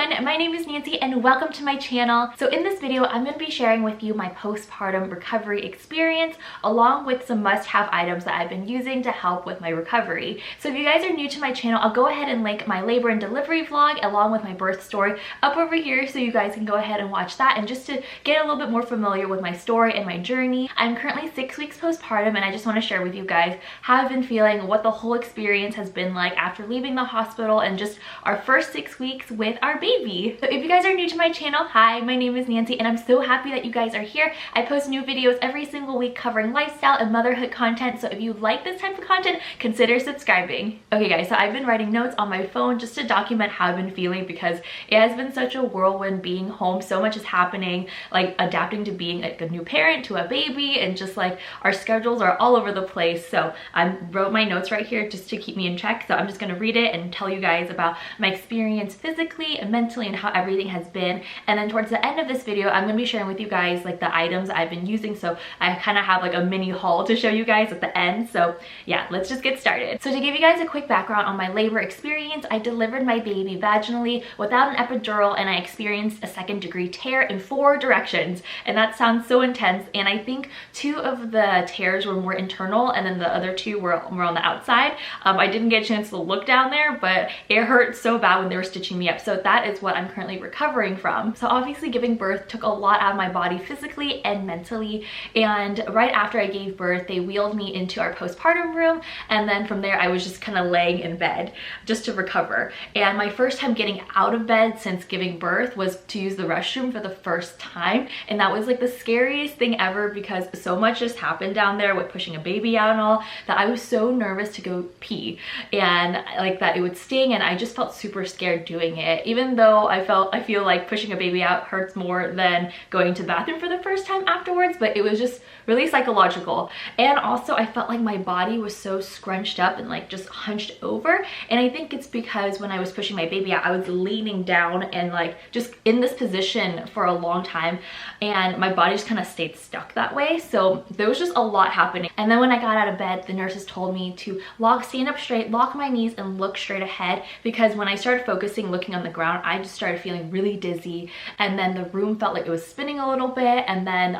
everyone, my name is Nancy and welcome to my channel. So in this video, I'm going to be sharing with you my postpartum recovery experience along with some must-have items that I've been using to help with my recovery. So if you guys are new to my channel, I'll go ahead and link my labor and delivery vlog along with my birth story up over here so you guys can go ahead and watch that, and just to get a little bit more familiar with my story and my journey. I'm currently 6 weeks postpartum and I just want to share with you guys how I've been feeling, what the whole experience has been like after leaving the hospital, and just our first 6 weeks with our baby. So if you guys are new to my channel, hi, my name is Nancy and I'm so happy that you guys are here. I post new videos every single week covering lifestyle and motherhood content, so if you like this type of content, consider subscribing. Okay guys, so I've been writing notes on my phone just to document how I've been feeling because it has been such a whirlwind being home. So much is happening, like adapting to being like a new parent to a baby, and just like our schedules are all over the place. So I wrote my notes right here just to keep me in check. So I'm just gonna read it and tell you guys about my experience physically and mentally and how everything has been. And then towards the end of this video, I'm gonna be sharing with you guys like the items I've been using. So I kind of have like a mini haul to show you guys at the end. So yeah, let's just get started. So to give you guys a quick background on my labor experience, I delivered my baby vaginally without an epidural, and I experienced a 2nd-degree tear in 4 directions. And that sounds so intense. And I think 2 of the tears were more internal and then the other 2 were on the outside. I didn't get a chance to look down there, but it hurt so bad when they were stitching me up. So that is what I'm currently recovering from. So obviously giving birth took a lot out of my body physically and mentally. And right after I gave birth, they wheeled me into our postpartum room. And then from there, I was just kind of laying in bed just to recover. And my first time getting out of bed since giving birth was to use the restroom for the first time. And that was like the scariest thing ever because so much just happened down there with pushing a baby out and all, that I was so nervous to go pee, and like that it would sting, and I just felt super scared doing it, even though I feel like pushing a baby out hurts more than going to the bathroom for the first time afterwards. But it was just really psychological. And also I felt like my body was so scrunched up and like just hunched over, and I think it's because when I was pushing my baby out, I was leaning down and like just in this position for a long time, and my body just kind of stayed stuck that way. So there was just a lot happening. And then when I got out of bed, the nurses told me to stand up straight, lock my knees, and look straight ahead, because when I started focusing looking on the ground, I just started feeling really dizzy, and then the room felt like it was spinning a little bit, and then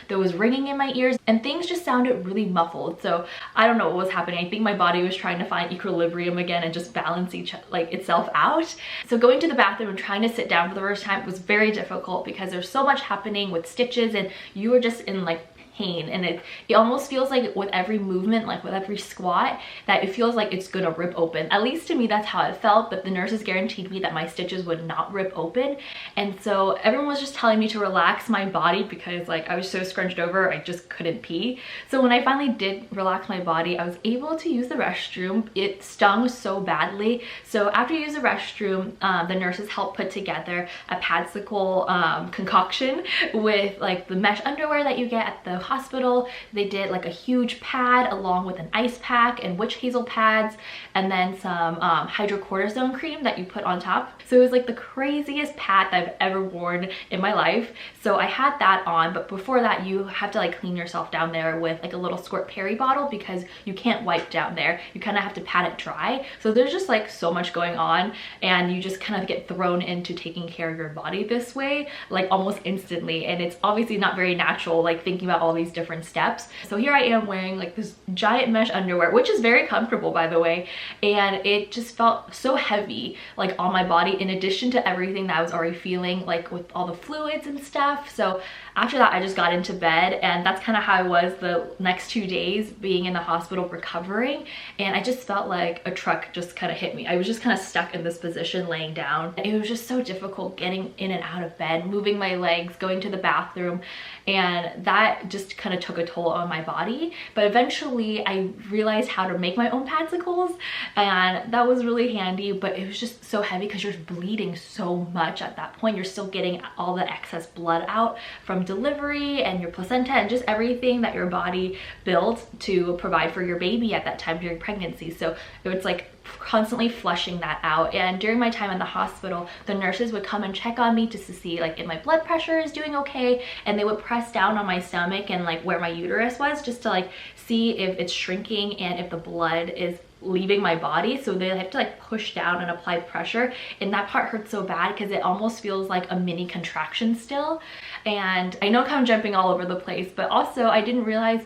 there was ringing in my ears, and things just sounded really muffled. So I don't know what was happening. I think my body was trying to find equilibrium again and just balance itself out. So going to the bathroom and trying to sit down for the first time was very difficult because there's so much happening with stitches, and you were just in like pain, and it almost feels like with every movement, like with every squat, that it feels like it's gonna rip open. At least to me, that's how it felt. But the nurses guaranteed me that my stitches would not rip open, and so everyone was just telling me to relax my body because like I was so scrunched over, I just couldn't pee. So when I finally did relax my body, I was able to use the restroom. It stung so badly, so after you use the restroom, the nurses helped put together a padsicle concoction with like the mesh underwear that you get at the hospital. They did like a huge pad along with an ice pack and witch hazel pads, and then some hydrocortisone cream that you put on top. So it was like the craziest pad that I've ever worn in my life. So I had that on, but before that you have to like clean yourself down there with like a little squirt peri bottle because you can't wipe down there. You kind of have to pat it dry. So there's just like so much going on, and you just kind of get thrown into taking care of your body this way like almost instantly, and it's obviously not very natural, like thinking about all these different steps. So here I am wearing like this giant mesh underwear, which is very comfortable by the way, and it just felt so heavy like on my body, in addition to everything that I was already feeling like with all the fluids and stuff. So after that I just got into bed, and that's kind of how I was the next 2 days being in the hospital recovering. And I just felt like a truck just kind of hit me. I was just kind of stuck in this position laying down. It was just so difficult getting in and out of bed, moving my legs, going to the bathroom, and that just kind of took a toll on my body. But eventually I realized how to make my own padsicles, and that was really handy. But it was just so heavy because you're bleeding so much at that point. You're still getting all the excess blood out from delivery and your placenta and just everything that your body built to provide for your baby at that time during pregnancy. So it was like constantly flushing that out. And during my time in the hospital, the nurses would come and check on me just to see like if my blood pressure is doing okay, and they would press down on my stomach and like where my uterus was just to like see if it's shrinking and if the blood is leaving my body, so they have to like push down and apply pressure, and that part hurts so bad because it almost feels like a mini contraction still. And I know I'm kind of jumping all over the place, but also I didn't realize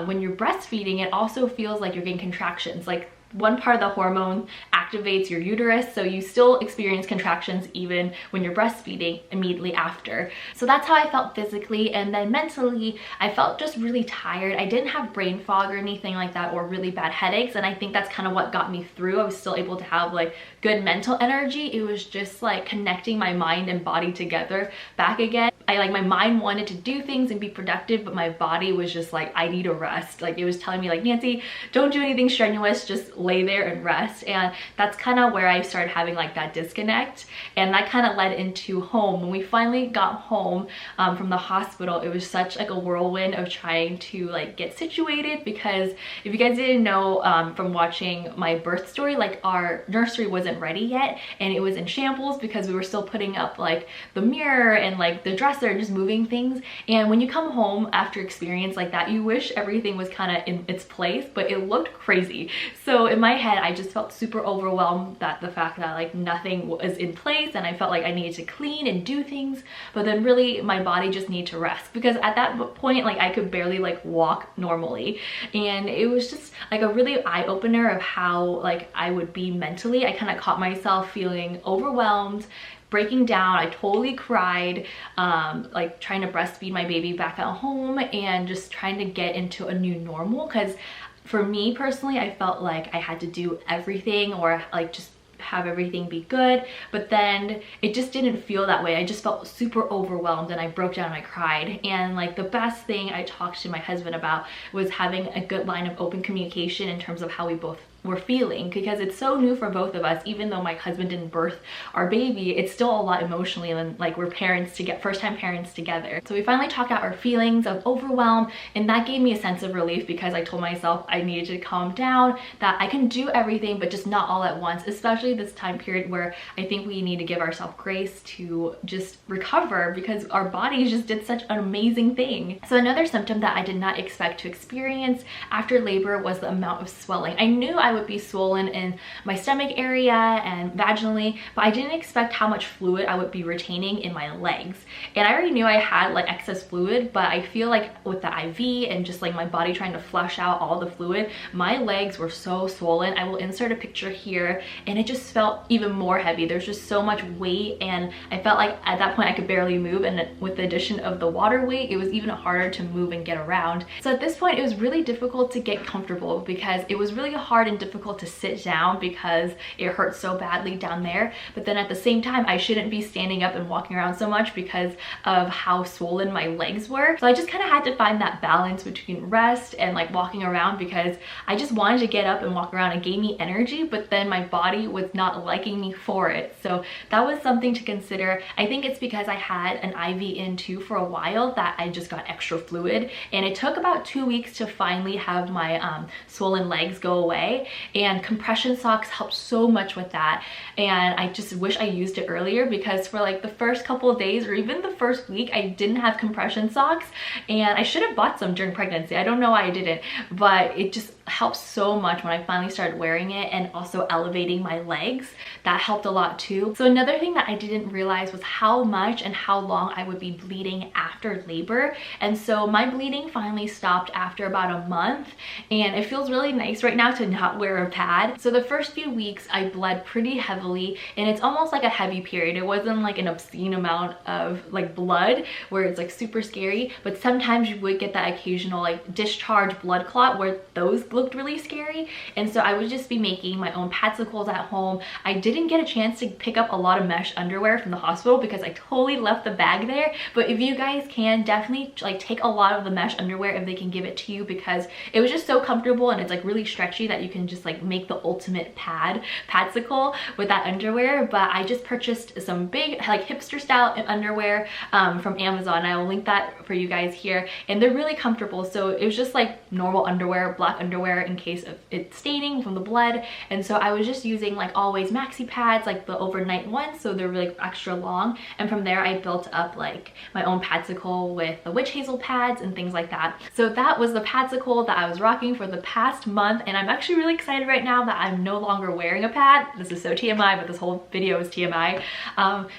when you're breastfeeding, it also feels like you're getting contractions. Like one part of the hormone activates your uterus, so you still experience contractions even when you're breastfeeding immediately after. So that's how I felt physically. And then mentally, I felt just really tired. I didn't have brain fog or anything like that, or really bad headaches, and I think that's kind of what got me through. I was still able to have like good mental energy. It was just like connecting my mind and body together back again. My mind wanted to do things and be productive, but my body was just like, I need a rest. Like it was telling me like, Nancy, don't do anything strenuous, just lay there and rest. And that's kind of where I started having like that disconnect, and that kind of led into home. When we finally got home from the hospital, it was such like a whirlwind of trying to like get situated, because if you guys didn't know from watching my birth story, like our nursery wasn't ready yet, and it was in shambles because we were still putting up like the mirror and like the dresser and just moving things. And when you come home after experience like that, you wish everything was kind of in its place, but it looked crazy. So in my head, I just felt super overwhelmed at the fact that like nothing was in place, and I felt like I needed to clean and do things, but then really my body just needed to rest, because at that point like I could barely like walk normally. And it was just like a really eye-opener of how like I would be mentally. I kind of caught myself feeling overwhelmed, breaking down. I totally cried, like trying to breastfeed my baby back at home and just trying to get into a new normal. Because for me personally, I felt like I had to do everything, or like just have everything be good, but then it just didn't feel that way. I just felt super overwhelmed, and I broke down and I cried. And like the best thing I talked to my husband about was having a good line of open communication in terms of how we both were feeling, because it's so new for both of us. Even though my husband didn't birth our baby, it's still a lot emotionally, and like we're parents to get first-time parents together. So we finally talked out our feelings of overwhelm, and that gave me a sense of relief, because I told myself I needed to calm down, that I can do everything but just not all at once, especially this time period where I think we need to give ourselves grace to just recover, because our bodies just did such an amazing thing. So another symptom that I did not expect to experience after labor was the amount of swelling. I knew I would be swollen in my stomach area and vaginally, but I didn't expect how much fluid I would be retaining in my legs. And I already knew I had like excess fluid, but I feel like with the IV and just like my body trying to flush out all the fluid, my legs were so swollen. I will insert a picture here, and it just felt even more heavy. There's just so much weight, and I felt like at that point I could barely move, and with the addition of the water weight, it was even harder to move and get around. So at this point, it was really difficult to get comfortable, because it was really hard and difficult to sit down because it hurt so badly down there. But then at the same time, I shouldn't be standing up and walking around so much because of how swollen my legs were. So I just kind of had to find that balance between rest and like walking around, because I just wanted to get up and walk around. It gave me energy, but then my body was not liking me for it. So that was something to consider. I think it's because I had an IV in too for a while that I just got extra fluid, and it took about 2 weeks to finally have my swollen legs go away. And compression socks help so much with that, and I just wish I used it earlier, because for like the first couple of days or even the first week, I didn't have compression socks, and I should have bought some during pregnancy. I don't know why I didn't, but it just helps so much when I finally started wearing it, and also elevating my legs. That helped a lot too. So another thing that I didn't realize was how much and how long I would be bleeding after labor. And so my bleeding finally stopped after about a month, and it feels really nice right now to not wear a pad. So the first few weeks I bled pretty heavily, and it's almost like a heavy period. It wasn't like an obscene amount of like blood where it's like super scary, but sometimes you would get that occasional like discharge blood clot where those looked really scary. And so I would just be making my own padsicles at home. I didn't get a chance to pick up a lot of mesh underwear from the hospital because I totally left the bag there, but if you guys can, definitely like take a lot of the mesh underwear if they can give it to you, because it was just so comfortable, and it's like really stretchy that you can just like make the ultimate padsicle with that underwear. But I just purchased some big like hipster style underwear from Amazon. I will link that for you guys here, and they're really comfortable. So it was just like normal underwear, black underwear, underwear in case of it staining from the blood. And so I was just using like always maxi pads, like the overnight ones, so they're really extra long. And from there I built up like my own padsicle with the witch hazel pads and things like that. So that was the padsicle that I was rocking for the past month, and I'm actually really excited right now that I'm no longer wearing a pad. This is so TMI, but this whole video is TMI,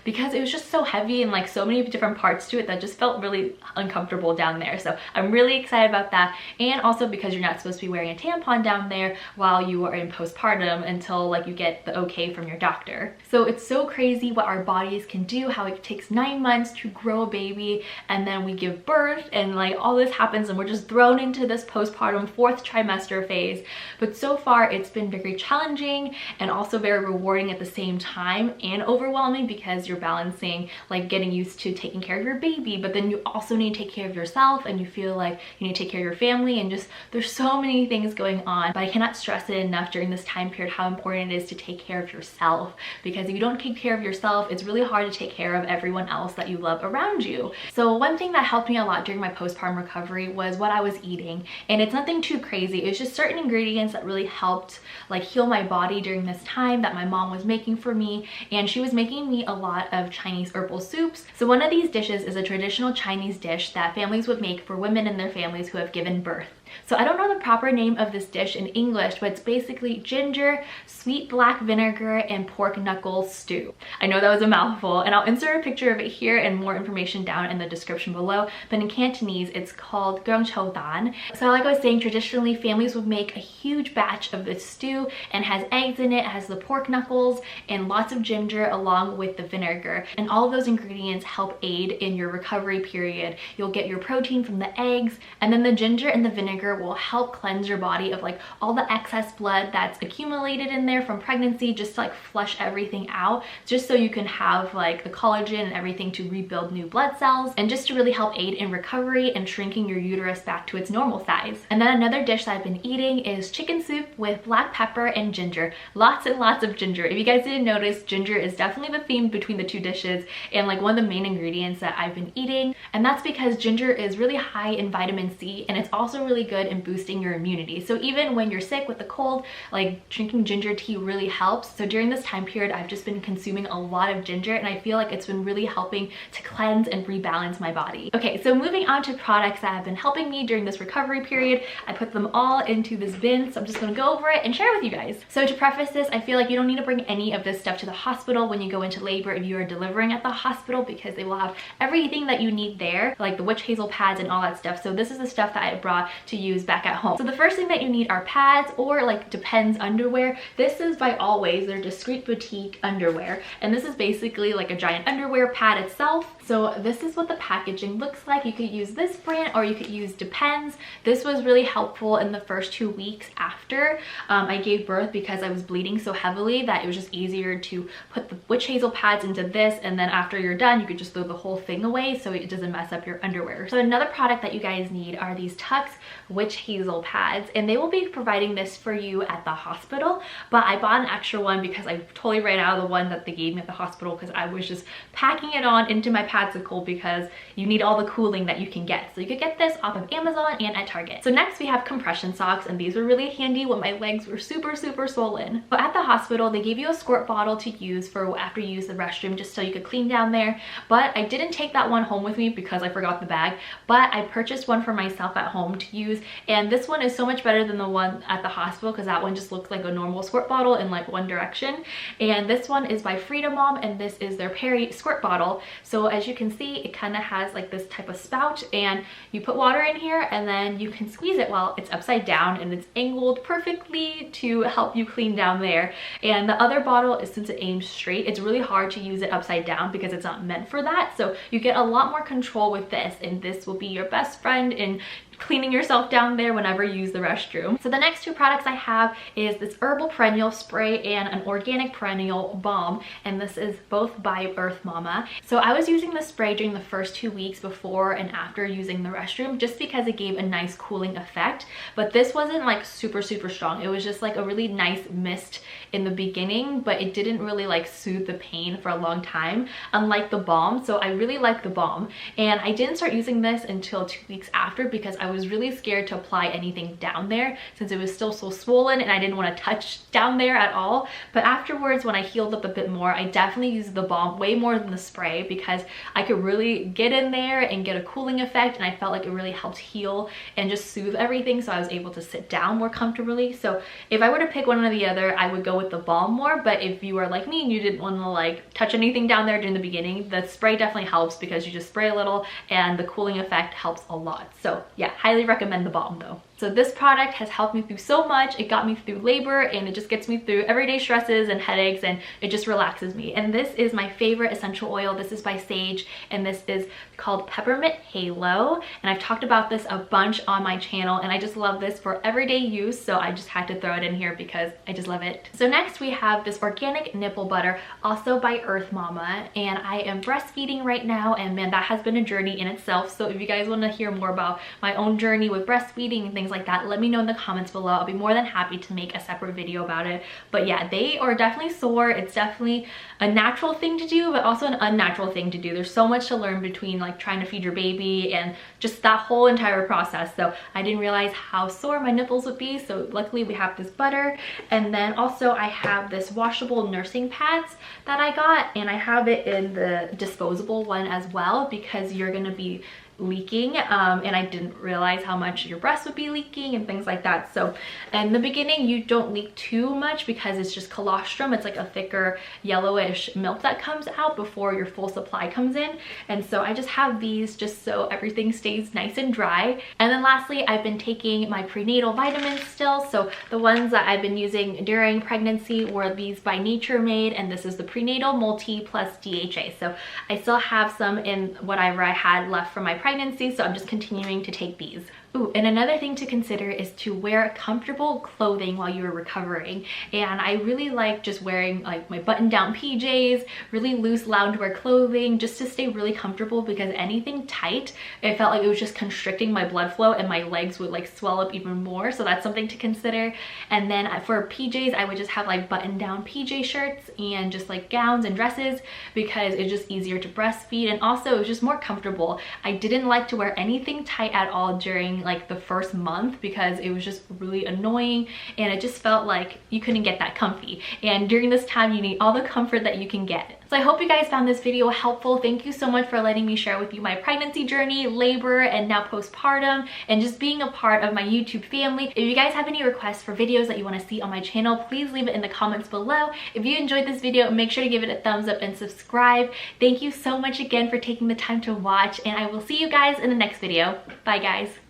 because it was just so heavy and like so many different parts to it that just felt really uncomfortable down there. So I'm really excited about that, and also because you're not supposed to be wearing a tampon down there while you are in postpartum until like you get the okay from your doctor. So it's so crazy what our bodies can do, how it takes 9 months to grow a baby, and then we give birth, and like all this happens and we're just thrown into this postpartum 4th trimester phase. But so far it's been very challenging and also very rewarding at the same time, and overwhelming because you're balancing like getting used to taking care of your baby, but then you also need to take care of yourself, and you feel like you need to take care of your family, and just there's so many things going on. But I cannot stress it enough during this time period how important it is to take care of yourself, because if you don't take care of yourself, it's really hard to take care of everyone else that you love around you. So one thing that helped me a lot during my postpartum recovery was what I was eating, and it's nothing too crazy. It's just certain ingredients that really helped like heal my body during this time that my mom was making for me, and she was making me a lot of Chinese herbal soups. So one of these dishes is a traditional Chinese dish that families would make for women in their families who have given birth. So I don't know the proper name of this dish in English, but it's basically ginger, sweet black vinegar, and pork knuckle stew. I know that was a mouthful, and I'll insert a picture of it here and more information down in the description below, but in Cantonese it's called Gyeong Chou Dan. So like I was saying, traditionally families would make a huge batch of this stew, and has eggs in it, has the pork knuckles, and lots of ginger along with the vinegar. And all of those ingredients help aid in your recovery period. You'll get your protein from the eggs, and then the ginger and the vinegar will help cleanse your body of like all the excess blood that's accumulated in there from pregnancy, just to like flush everything out, just so you can have like the collagen and everything to rebuild new blood cells, and just to really help aid in recovery and shrinking your uterus back to its normal size. And then another dish that I've been eating is chicken soup with black pepper and ginger. Lots and lots of ginger. If you guys didn't notice, ginger is definitely the theme between the two dishes, and like one of the main ingredients that I've been eating. And that's because ginger is really high in vitamin C, and it's also really good in boosting your immunity. So even when you're sick with a cold, like drinking ginger tea really helps. So during this time period, I've just been consuming a lot of ginger, and I feel like it's been really helping to cleanse and rebalance my body. Okay, so moving on to products that have been helping me during this recovery period. I put them all into this bin, so I'm just gonna go over it and share with you guys. So to preface this, I feel like you don't need to bring any of this stuff to the hospital when you go into labor if you are delivering at the hospital, because they will have everything that you need there, like the witch hazel pads and all that stuff. So this is the stuff that I brought to use back at home. So the first thing that you need are pads, or like Depends underwear. This is by Always, their discreet boutique underwear, and this is basically like a giant underwear pad itself. So this is what the packaging looks like. You could use this brand or you could use Depends. This was really helpful in the first 2 weeks after I gave birth, because I was bleeding so heavily that it was just easier to put the witch hazel pads into this, and then after you're done you could just throw the whole thing away so it doesn't mess up your underwear. So another product that you guys need are these Tux witch hazel pads, and they will be providing this for you at the hospital, but I bought an extra one because I totally ran out of the one that they gave me at the hospital, because I was just packing it on into my padsicle, because you need all the cooling that you can get. So you could get this off of Amazon and at Target. So next we have compression socks, and these were really handy when my legs were super swollen. But at the hospital they gave you a squirt bottle to use for after you use the restroom, just so you could clean down there. But I didn't take that one home with me because I forgot the bag, but I purchased one for myself at home to use, and this one is so much better than the one at the hospital, because that one just looked like a normal squirt bottle in like one direction. And this one is by Freedom Mom, and this is their Perry squirt bottle. So as you can see, it kind of has like this type of spout, and you put water in here and then you can squeeze it while it's upside down, and it's angled perfectly to help you clean down there. And the other bottle is, since it aims straight, it's really hard to use it upside down because it's not meant for that. So you get a lot more control with this, and this will be your best friend in cleaning yourself down there whenever you use the restroom. So the next two products I have is this herbal perennial spray and an organic perennial balm, and this is both by Earth Mama. So I was using the spray during the first 2 weeks before and after using the restroom, just because it gave a nice cooling effect, but this wasn't like super strong. It was just like a really nice mist in the beginning, but it didn't really like soothe the pain for a long time, unlike the balm. So I really like the balm, and I didn't start using this until 2 weeks after, because I was really scared to apply anything down there since it was still so swollen and I didn't want to touch down there at all. But afterwards, when I healed up a bit more, I definitely used the balm way more than the spray because I could really get in there and get a cooling effect, and I felt like it really helped heal and just soothe everything, so I was able to sit down more comfortably. So if I were to pick one or the other, I would go with the balm more. But if you are like me and you didn't want to like touch anything down there during the beginning, the spray definitely helps because you just spray a little and the cooling effect helps a lot. So yeah, highly recommend the balm though. So this product has helped me through so much. It got me through labor and it just gets me through everyday stresses and headaches, and it just relaxes me. And this is my favorite essential oil. This is by Sage, and this is called Peppermint Halo. And I've talked about this a bunch on my channel, and I just love this for everyday use. So I just had to throw it in here because I just love it. So next we have this organic nipple butter, also by Earth Mama. And I am breastfeeding right now, and man, that has been a journey in itself. So if you guys want to hear more about my own journey with breastfeeding and things like that, let me know in the comments below. I'll be more than happy to make a separate video about it. But yeah, they are definitely sore. It's definitely a natural thing to do, but also an unnatural thing to do. There's so much to learn between like trying to feed your baby and just that whole entire process. So I didn't realize how sore my nipples would be. So luckily we have this butter. And then also I have this washable nursing pads that I got, and I have it in the disposable one as well because you're gonna be leaking, and I didn't realize how much your breast would be leaking and things like that. So in the beginning you don't leak too much because it's just colostrum. It's like a thicker yellowish milk that comes out before your full supply comes in. And so I just have these just so everything stays nice and dry. And then lastly, I've been taking my prenatal vitamins still. So the ones that I've been using during pregnancy were these by Nature Made, and this is the prenatal multi plus DHA. So I still have some in whatever I had left from my pregnancy, so I'm just continuing to take these. Ooh, and another thing to consider is to wear comfortable clothing while you're recovering. And I really like just wearing like my button-down PJs, really loose loungewear clothing, just to stay really comfortable, because anything tight, it felt like it was just constricting my blood flow and my legs would like swell up even more. So that's something to consider. And then for PJs, I would just have like button-down PJ shirts and just like gowns and dresses because it's just easier to breastfeed, and also it was just more comfortable. I didn't like to wear anything tight at all during like the first month because it was just really annoying, and it just felt like you couldn't get that comfy. And during this time you need all the comfort that you can get. So I hope you guys found this video helpful. Thank you so much for letting me share with you my pregnancy journey, labor, and now postpartum, and just being a part of my YouTube family. If you guys have any requests for videos that you want to see on my channel, please leave it in the comments below. If you enjoyed this video, make sure to give it a thumbs up and subscribe. Thank you so much again for taking the time to watch, and I will see you guys in the next video. Bye guys.